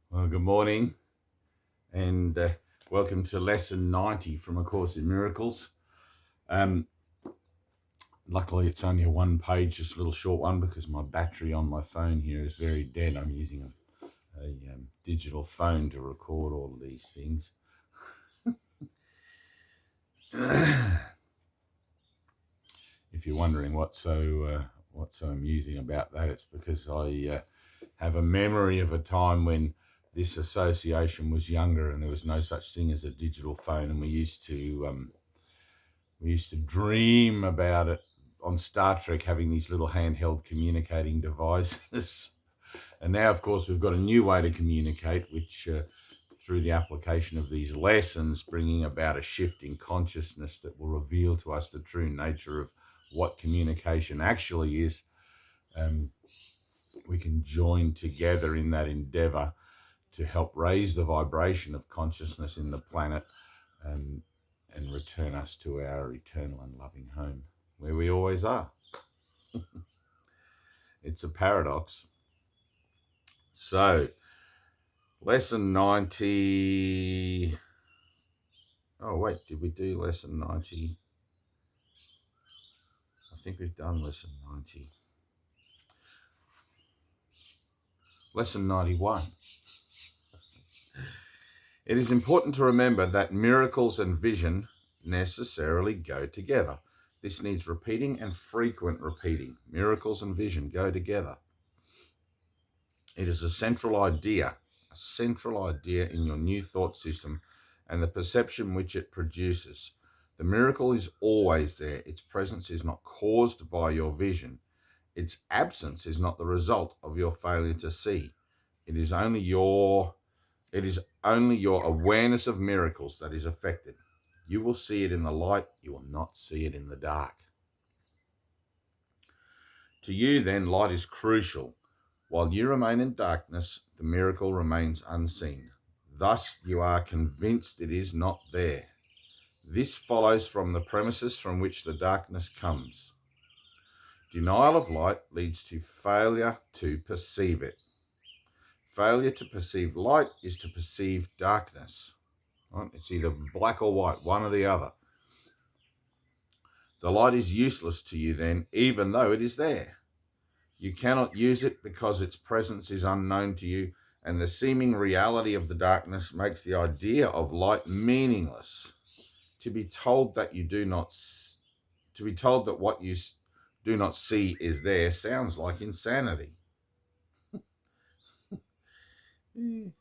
Well, good morning and welcome to lesson 90 from A Course in Miracles. Luckily, it's only a one page, just a little short one because my battery on my phone here is very dead. I'm using a digital phone to record all of these things. If you're wondering what's so amusing about that, it's because I have a memory of a time when this association was younger and there was no such thing as a digital phone, and we used to dream about it on Star Trek, having these little handheld communicating devices. And now, of course, we've got a new way to communicate, which through the application of these lessons, bringing about a shift in consciousness that will reveal to us the true nature of what communication actually is. We can join together in that endeavor to help raise the vibration of consciousness in the planet and return us to our eternal and loving home, where we always are. It's a paradox. So, lesson 90. Oh, wait, did we do lesson 90? I think we've done lesson 90. Lesson 91. It is important to remember that miracles and vision necessarily go together. This needs repeating and frequent repeating. Miracles and vision go together. It is a central idea in your new thought system and the perception which it produces. The miracle is always there. Its presence is not caused by your vision. Its absence is not the result of your failure to see. It is only your awareness of miracles that is affected. You will see it in the light. You will not see it in the dark. To you, then, light is crucial. While you remain in darkness, the miracle remains unseen. Thus, you are convinced it is not there. This follows from the premises from which the darkness comes. Denial of light leads to failure to perceive it. Failure to perceive light is to perceive darkness. Right? It's either black or white, one or the other. The light is useless to you then, even though it is there. You cannot use it because its presence is unknown to you, and the seeming reality of the darkness makes the idea of light meaningless. To be told that what you do not see is there sounds like insanity. To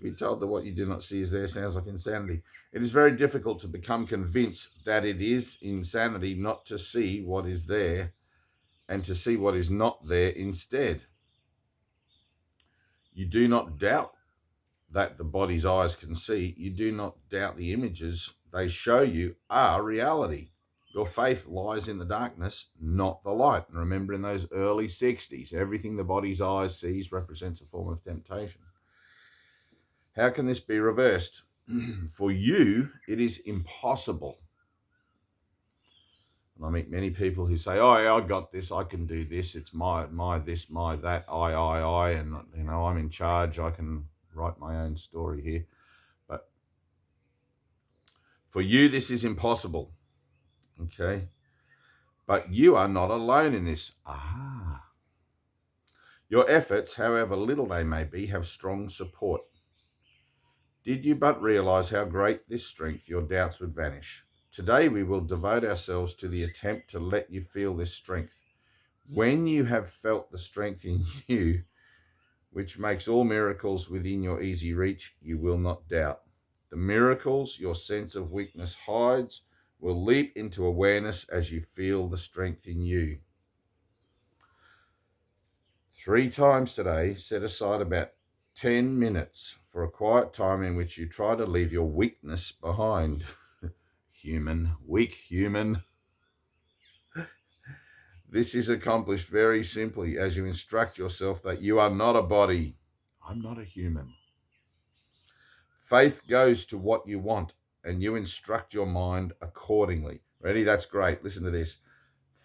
be told that what you do not see is there sounds like insanity. It is very difficult to become convinced that it is insanity not to see what is there and to see what is not there instead. You do not doubt that the body's eyes can see. You do not doubt the images they show you are reality. Your faith lies in the darkness, not the light. And remember, in those early 60s, everything the body's eyes sees represents a form of temptation. How can this be reversed? For you, it is impossible. And I meet many people who say, oh, yeah, I got this, I can do this, it's my this, my that, I, and, I'm in charge, I can write my own story here. But for you, this is impossible, okay? But you are not alone in this. Your efforts, however little they may be, have strong support. Did you but realize how great this strength, your doubts would vanish. Today we will devote ourselves to the attempt to let you feel this strength. When you have felt the strength in you, which makes all miracles within your easy reach, you will not doubt. The miracles your sense of weakness hides will leap into awareness as you feel the strength in you. 3 times today, set aside about 10 minutes for a quiet time in which you try to leave your weakness behind. Weak human. This is accomplished very simply as you instruct yourself that you are not a body. I'm not a human. Faith goes to what you want and you instruct your mind accordingly. Ready? That's great. Listen to this.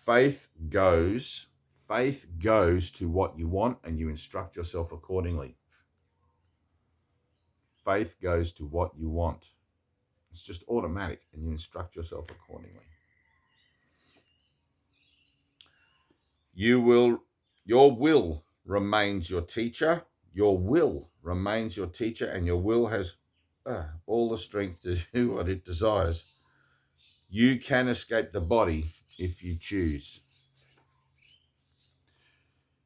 Faith goes to what you want and you instruct yourself accordingly. faith goes to what you want. It's just automatic, and you instruct yourself accordingly. Your will remains your teacher. Your will remains your teacher, and your will has all the strength to do what it desires. You can escape the body if you choose.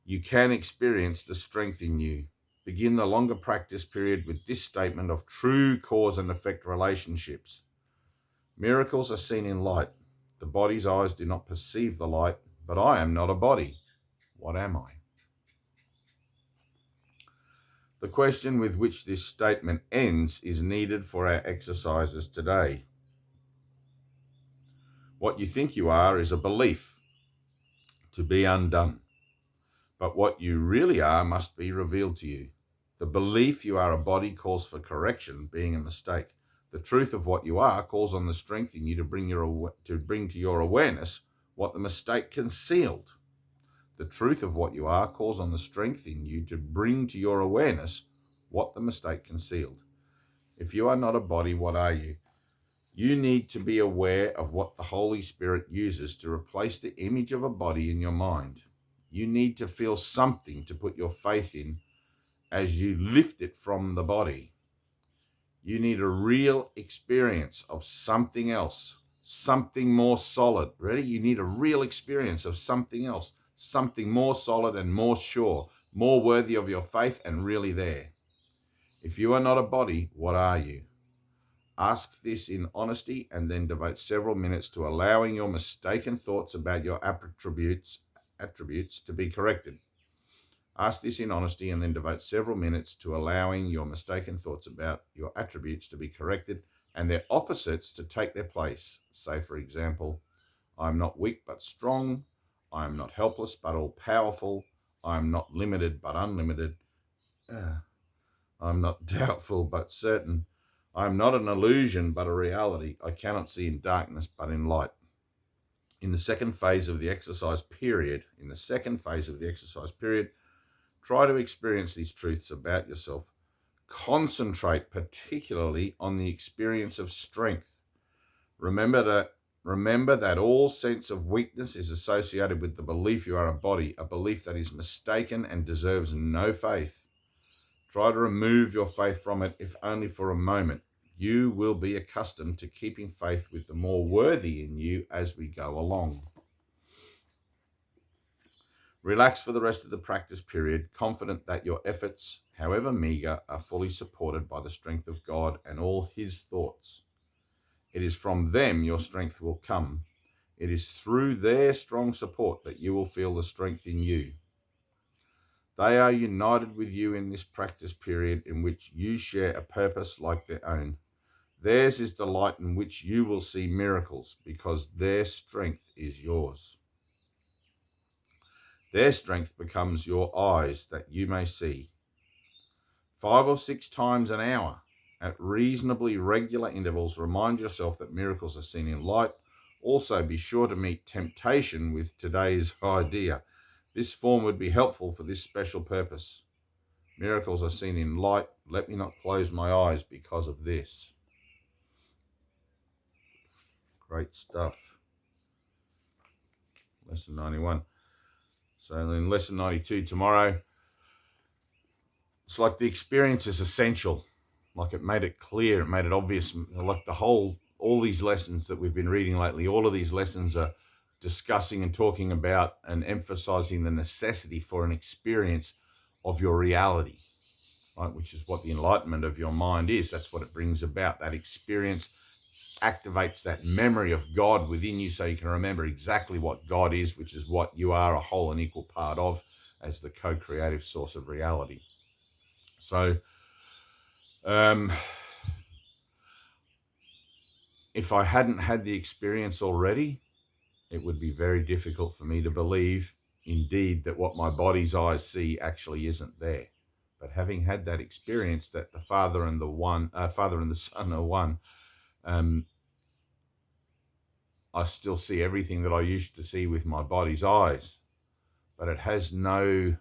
You can experience the strength in you. Begin the longer practice period with this statement of true cause and effect relationships. Miracles are seen in light. The body's eyes do not perceive the light, but I am not a body. What am I? The question with which this statement ends is needed for our exercises today. What you think you are is a belief to be undone, but what you really are must be revealed to you. The belief you are a body calls for correction, being a mistake. The truth of what you are calls on the strength in you to bring to your awareness what the mistake concealed. The truth of what you are calls on the strength in you to bring to your awareness what the mistake concealed. If you are not a body, what are you? You need to be aware of what the Holy Spirit uses to replace the image of a body in your mind. You need to feel something to put your faith in as you lift it from the body. You need a real experience of something else, something more solid. Ready? You need a real experience of something else, something more solid and more sure, more worthy of your faith and really there. If you are not a body, what are you? Ask this in honesty and then devote several minutes to allowing your mistaken thoughts about your attributes to be corrected. Ask this in honesty and then devote several minutes to allowing your mistaken thoughts about your attributes to be corrected and their opposites to take their place. Say, for example, I am not weak but strong. I am not helpless but all-powerful. I am not limited but unlimited. I am not doubtful but certain. I am not an illusion but a reality. I cannot see in darkness but in light. In the second phase of the exercise period, try to experience these truths about yourself. Concentrate particularly on the experience of strength. Remember that all sense of weakness is associated with the belief you are a body, a belief that is mistaken and deserves no faith. Try to remove your faith from it, if only for a moment. You will be accustomed to keeping faith with the more worthy in you as we go along. Relax for the rest of the practice period, confident that your efforts, however meager, are fully supported by the strength of God and all his thoughts. It is from them your strength will come. It is through their strong support that you will feel the strength in you. They are united with you in this practice period in which you share a purpose like their own. Theirs is the light in which you will see miracles because their strength is yours. Their strength becomes your eyes that you may see. 5 or 6 times an hour, at reasonably regular intervals, remind yourself that miracles are seen in light. Also, be sure to meet temptation with today's idea. This form would be helpful for this special purpose. Miracles are seen in light. Let me not close my eyes because of this. Great stuff. Lesson 91. So in lesson 92 tomorrow, it's like the experience is essential. Like it made it clear, it made it obvious. Like all these lessons that we've been reading lately, all of these lessons are discussing and talking about and emphasizing the necessity for an experience of your reality, right? Which is what the enlightenment of your mind is. That's what it brings about. That experience activates that memory of God within you so you can remember exactly what God is, which is what you are a whole and equal part of as the co-creative source of reality. So if I hadn't had the experience already, it would be very difficult for me to believe indeed that what my body's eyes see actually isn't there. But having had that experience that the Father and the Son are one, I still see everything that I used to see with my body's eyes, but it has no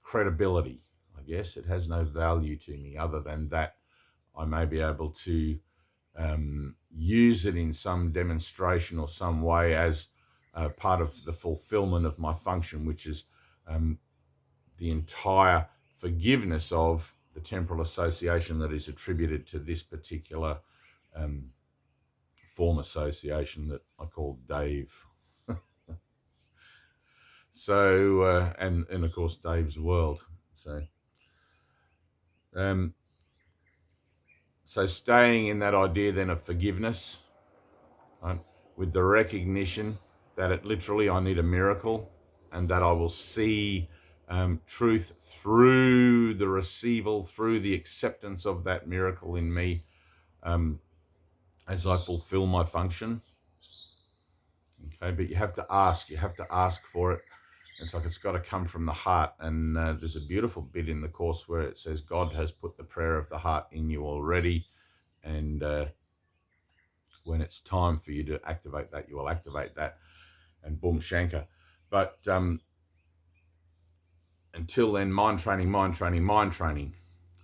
credibility. I guess it has no value to me other than that I may be able to use it in some demonstration or some way as part of the fulfillment of my function, which is the entire forgiveness of the temporal association that is attributed to this particular form association that I call Dave. So, and of course, Dave's world. So staying in that idea then of forgiveness, right, with the recognition that it literally, I need a miracle, and that I will see truth through the receival, through the acceptance of that miracle in me, as I fulfill my function. Okay, but you have to ask for it. It's like it's got to come from the heart. And there's a beautiful bit in the Course where it says God has put the prayer of the heart in you already, and when it's time for you to activate that, you will activate that, and boom, shanka. But until then, mind training.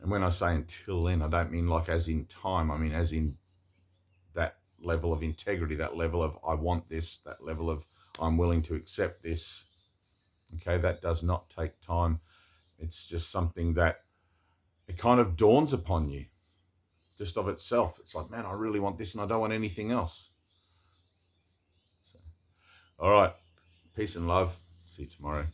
And when I say until then, I don't mean like as in time. I mean as in that level of integrity, that level of I want this, that level of I'm willing to accept this. Okay, that does not take time. It's just something that it kind of dawns upon you just of itself. It's like, man, I really want this and I don't want anything else. So, all right. Peace and love. See you tomorrow.